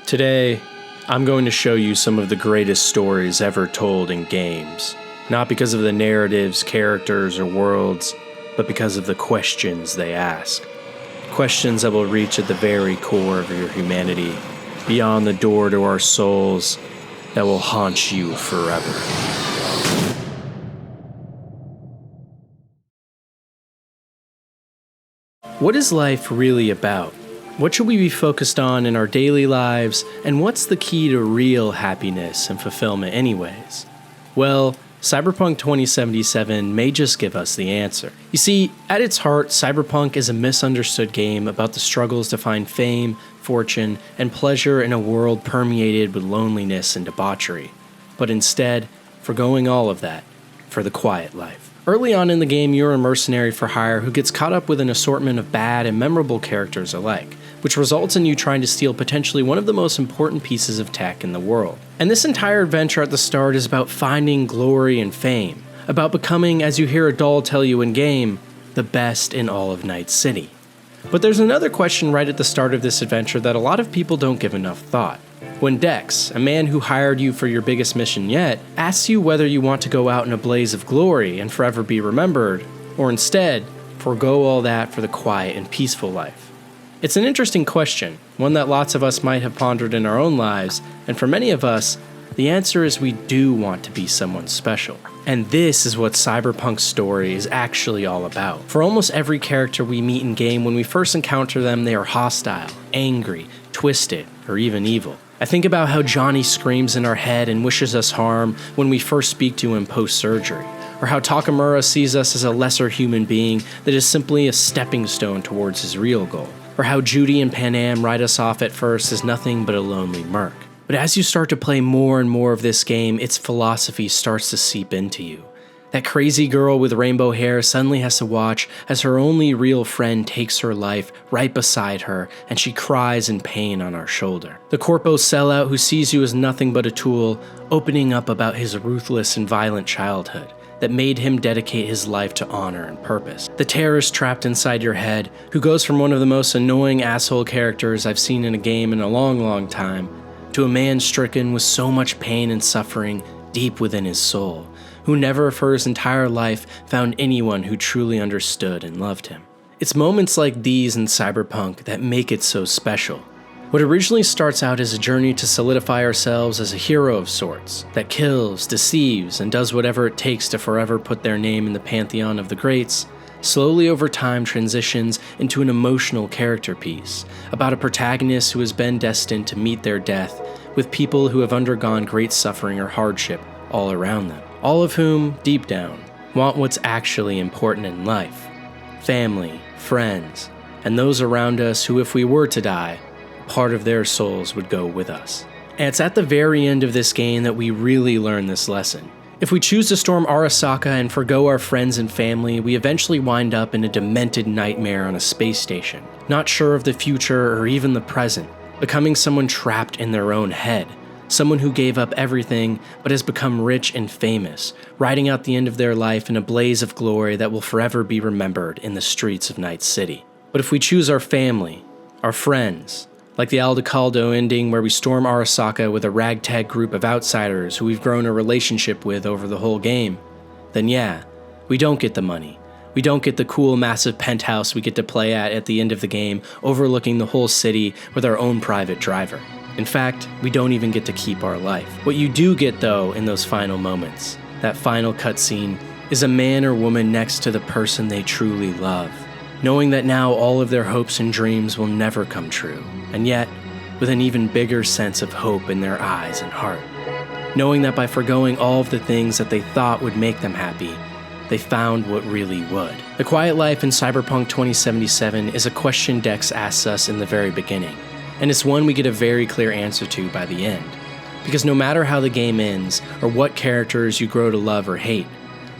Today, I'm going to show you some of the greatest stories ever told in games. Not because of the narratives, characters, or worlds, but because of the questions they ask. Questions that will reach at the very core of your humanity, beyond the door to our souls, that will haunt you forever. What is life really about? What should we be focused on in our daily lives, and what's the key to real happiness and fulfillment anyways? Well, Cyberpunk 2077 may just give us the answer. You see, at its heart, Cyberpunk is a misunderstood game about the struggles to find fame, fortune, and pleasure in a world permeated with loneliness and debauchery, but instead, forgoing all of that for the quiet life. Early on in the game, you're a mercenary for hire who gets caught up with an assortment of bad and memorable characters alike, which results in you trying to steal potentially one of the most important pieces of tech in the world. And this entire adventure at the start is about finding glory and fame, about becoming, as you hear a doll tell you in-game, the best in all of Night City. But there's another question right at the start of this adventure that a lot of people don't give enough thought. When Dex, a man who hired you for your biggest mission yet, asks you whether you want to go out in a blaze of glory and forever be remembered, or instead, forego all that for the quiet and peaceful life. It's an interesting question, one that lots of us might have pondered in our own lives, and for many of us, the answer is we do want to be someone special. And this is what Cyberpunk's story is actually all about. For almost every character we meet in-game, when we first encounter them, they are hostile, angry, twisted, or even evil. I think about how Johnny screams in our head and wishes us harm when we first speak to him post-surgery, or how Takamura sees us as a lesser human being that is simply a stepping stone towards his real goal, or how Judy and Panam write us off at first as nothing but a lonely merc. But as you start to play more and more of this game, its philosophy starts to seep into you. That crazy girl with rainbow hair suddenly has to watch as her only real friend takes her life right beside her, and she cries in pain on our shoulder. The corpo sellout who sees you as nothing but a tool, opening up about his ruthless and violent childhood that made him dedicate his life to honor and purpose. The terrorist trapped inside your head, who goes from one of the most annoying asshole characters I've seen in a game in a long time, to a man stricken with so much pain and suffering deep within his soul, who never for his entire life found anyone who truly understood and loved him. It's moments like these in Cyberpunk that make it so special. What originally starts out as a journey to solidify ourselves as a hero of sorts, that kills, deceives, and does whatever it takes to forever put their name in the pantheon of the greats, slowly over time transitions into an emotional character piece, about a protagonist who has been destined to meet their death with people who have undergone great suffering or hardship all around them. All of whom, deep down, want what's actually important in life. Family, friends, and those around us who, if we were to die, part of their souls would go with us. And it's at the very end of this game that we really learn this lesson. If we choose to storm Arasaka and forgo our friends and family, we eventually wind up in a demented nightmare on a space station, not sure of the future or even the present, becoming someone trapped in their own head. Someone who gave up everything, but has become rich and famous, riding out the end of their life in a blaze of glory that will forever be remembered in the streets of Night City. But if we choose our family, our friends, like the Aldecaldo ending where we storm Arasaka with a ragtag group of outsiders who we've grown a relationship with over the whole game, then yeah, we don't get the money. We don't get the cool, massive penthouse we get to play at the end of the game, overlooking the whole city with our own private driver. In fact, we don't even get to keep our life. What you do get, though, in those final moments, that final cutscene, is a man or woman next to the person they truly love, knowing that now all of their hopes and dreams will never come true, and yet, with an even bigger sense of hope in their eyes and heart, knowing that by forgoing all of the things that they thought would make them happy, they found what really would. The quiet life in Cyberpunk 2077 is a question Dex asks us in the very beginning, and it's one we get a very clear answer to by the end. Because no matter how the game ends, or what characters you grow to love or hate,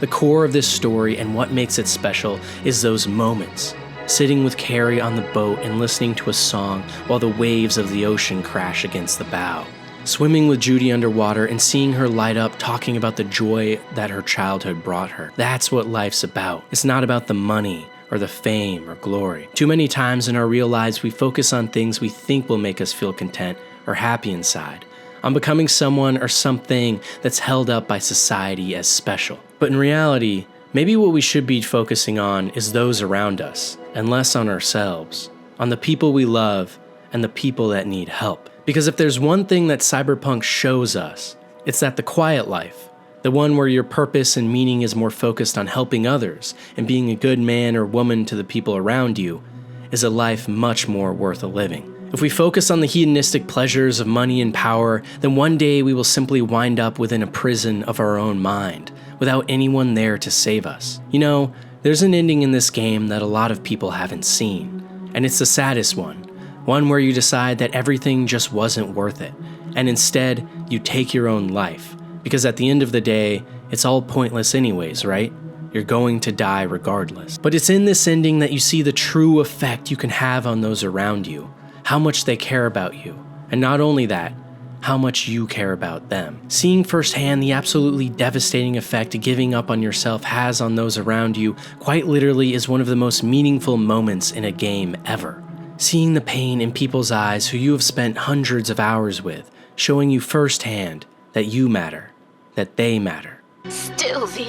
the core of this story and what makes it special is those moments. Sitting with Carrie on the boat and listening to a song while the waves of the ocean crash against the bow. Swimming with Judy underwater and seeing her light up talking about the joy that her childhood brought her. That's what life's about. It's not about the money or the fame or glory. Too many times in our real lives we focus on things we think will make us feel content or happy inside, on becoming someone or something that's held up by society as special. But in reality, maybe what we should be focusing on is those around us, and less on ourselves, on the people we love and the people that need help. Because if there's one thing that Cyberpunk shows us, it's that the quiet life, the one where your purpose and meaning is more focused on helping others and being a good man or woman to the people around you, is a life much more worth a living. If we focus on the hedonistic pleasures of money and power, then one day we will simply wind up within a prison of our own mind, without anyone there to save us. You know, there's an ending in this game that a lot of people haven't seen, and it's the saddest one where you decide that everything just wasn't worth it, and instead you take your own life, because at the end of the day, it's all pointless anyways, right? You're going to die regardless. But it's in this ending that you see the true effect you can have on those around you, how much they care about you, and not only that, how much you care about them. Seeing firsthand the absolutely devastating effect giving up on yourself has on those around you quite literally is one of the most meaningful moments in a game ever. Seeing the pain in people's eyes who you have spent hundreds of hours with, showing you firsthand that you matter, that they matter. Still, V.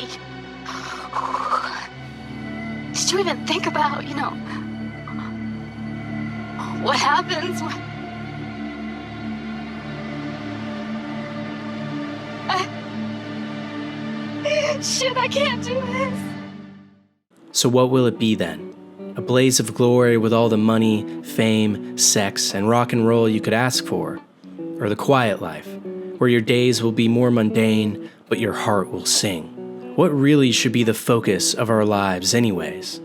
Did you even think about, what happens when... Shit, I can't do this. So what will it be then? A blaze of glory with all the money, fame, sex, and rock and roll you could ask for? Or the quiet life, where your days will be more mundane, but your heart will sing? What really should be the focus of our lives anyways?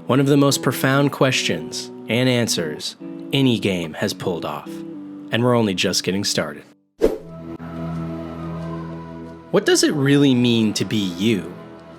One of the most profound questions and answers any game has pulled off. And we're only just getting started. What does it really mean to be you?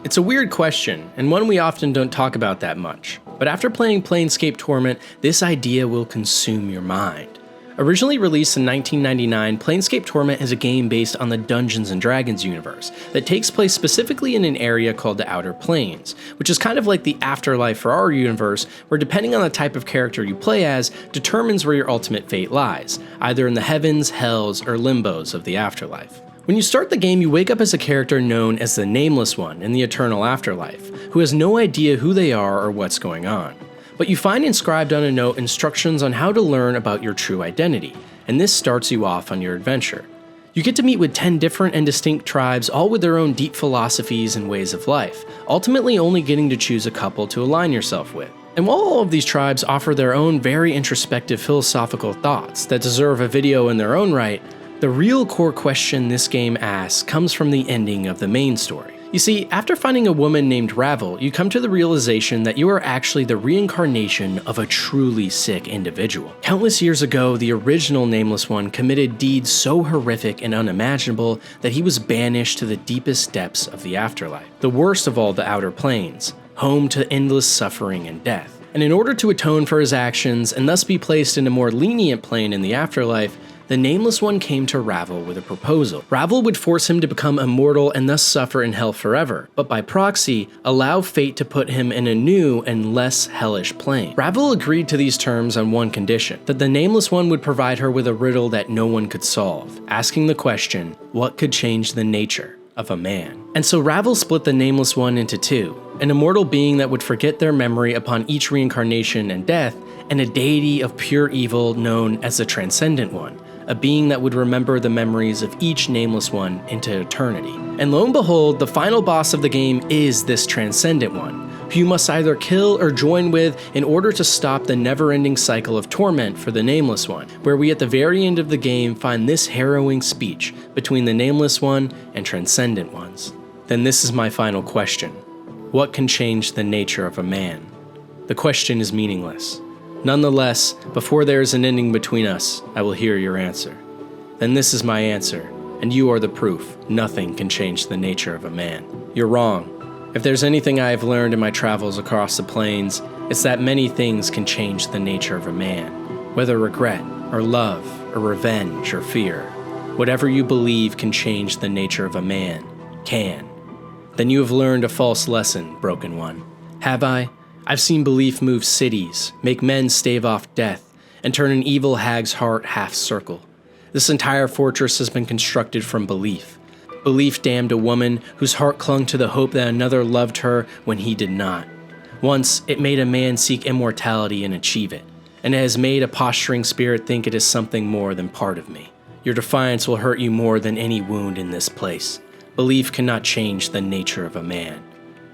It's a weird question, and one we often don't talk about that much. But after playing Planescape Torment, this idea will consume your mind. Originally released in 1999, Planescape Torment is a game based on the Dungeons & Dragons universe that takes place specifically in an area called the Outer Planes, which is kind of like the afterlife for our universe, where depending on the type of character you play as, determines where your ultimate fate lies, either in the heavens, hells, or limbos of the afterlife. When you start the game, you wake up as a character known as the Nameless One in the Eternal Afterlife, who has no idea who they are or what's going on. But you find inscribed on a note instructions on how to learn about your true identity, and this starts you off on your adventure. You get to meet with 10 different and distinct tribes, all with their own deep philosophies and ways of life, ultimately only getting to choose a couple to align yourself with. And while all of these tribes offer their own very introspective philosophical thoughts that deserve a video in their own right, the real core question this game asks comes from the ending of the main story. You see, after finding a woman named Ravel, you come to the realization that you are actually the reincarnation of a truly sick individual. Countless years ago, the original Nameless One committed deeds so horrific and unimaginable that he was banished to the deepest depths of the afterlife, the worst of all the Outer Planes, home to endless suffering and death. And in order to atone for his actions and thus be placed in a more lenient plane in the afterlife, the Nameless One came to Ravel with a proposal. Ravel would force him to become immortal and thus suffer in hell forever, but by proxy, allow fate to put him in a new and less hellish plane. Ravel agreed to these terms on one condition, that the Nameless One would provide her with a riddle that no one could solve, asking the question, what could change the nature of a man? And so Ravel split the Nameless One into two, an immortal being that would forget their memory upon each reincarnation and death, and a deity of pure evil known as the Transcendent One, a being that would remember the memories of each Nameless One into eternity. And lo and behold, the final boss of the game is this Transcendent One, who you must either kill or join with in order to stop the never-ending cycle of torment for the Nameless One, where we at the very end of the game find this harrowing speech between the Nameless One and Transcendent Ones. Then this is my final question. What can change the nature of a man? The question is meaningless. Nonetheless, before there is an ending between us, I will hear your answer. Then this is my answer, and you are the proof. Nothing can change the nature of a man. You're wrong. If there's anything I have learned in my travels across the plains, it's that many things can change the nature of a man. Whether regret, or love, or revenge, or fear. Whatever you believe can change the nature of a man, can. Then you have learned a false lesson, Broken One. Have I? I've seen belief move cities, make men stave off death, and turn an evil hag's heart half-circle. This entire fortress has been constructed from belief. Belief damned a woman whose heart clung to the hope that another loved her when he did not. Once, it made a man seek immortality and achieve it, and it has made a posturing spirit think it is something more than part of me. Your defiance will hurt you more than any wound in this place. Belief cannot change the nature of a man.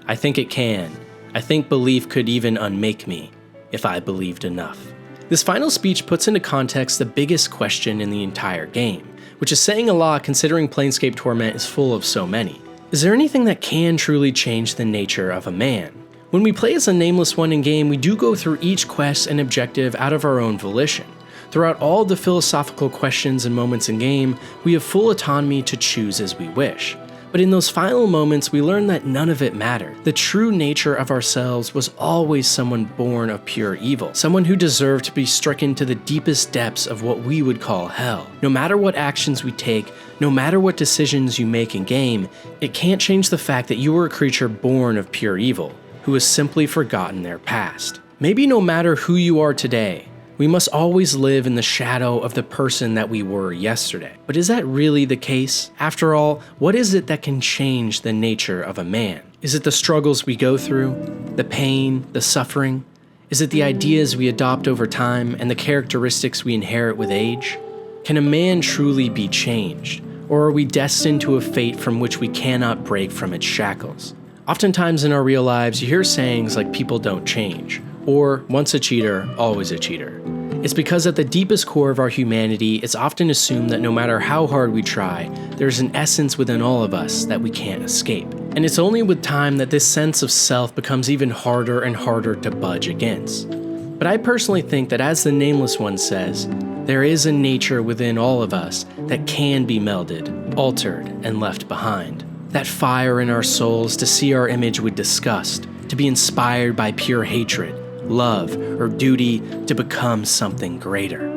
I think it can. I think belief could even unmake me, if I believed enough. This final speech puts into context the biggest question in the entire game, which is saying a lot considering Planescape Torment is full of so many. Is there anything that can truly change the nature of a man? When we play as a nameless one in-game, we do go through each quest and objective out of our own volition. Throughout all the philosophical questions and moments in-game, we have full autonomy to choose as we wish. But in those final moments, we learn that none of it mattered. The true nature of ourselves was always someone born of pure evil, someone who deserved to be stricken to the deepest depths of what we would call hell. No matter what actions we take, no matter what decisions you make in-game, it can't change the fact that you were a creature born of pure evil, who has simply forgotten their past. Maybe no matter who you are today, we must always live in the shadow of the person that we were yesterday. But is that really the case? After all, what is it that can change the nature of a man? Is it the struggles we go through? The pain? The suffering? Is it the ideas we adopt over time and the characteristics we inherit with age? Can a man truly be changed? Or are we destined to a fate from which we cannot break from its shackles? Oftentimes in our real lives, you hear sayings like people don't change, or once a cheater, always a cheater. It's because at the deepest core of our humanity, it's often assumed that no matter how hard we try, there's an essence within all of us that we can't escape. And it's only with time that this sense of self becomes even harder and harder to budge against. But I personally think that, as the Nameless One says, there is a nature within all of us that can be melded, altered, and left behind. That fire in our souls to see our image with disgust, to be inspired by pure hatred, love, or duty to become something greater.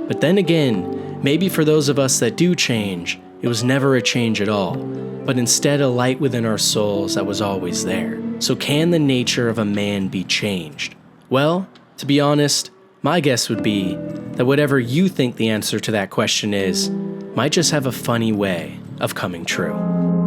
But then again, maybe for those of us that do change, it was never a change at all, but instead a light within our souls that was always there. So can the nature of a man be changed? Well, to be honest, my guess would be that whatever you think the answer to that question is, might just have a funny way of coming true.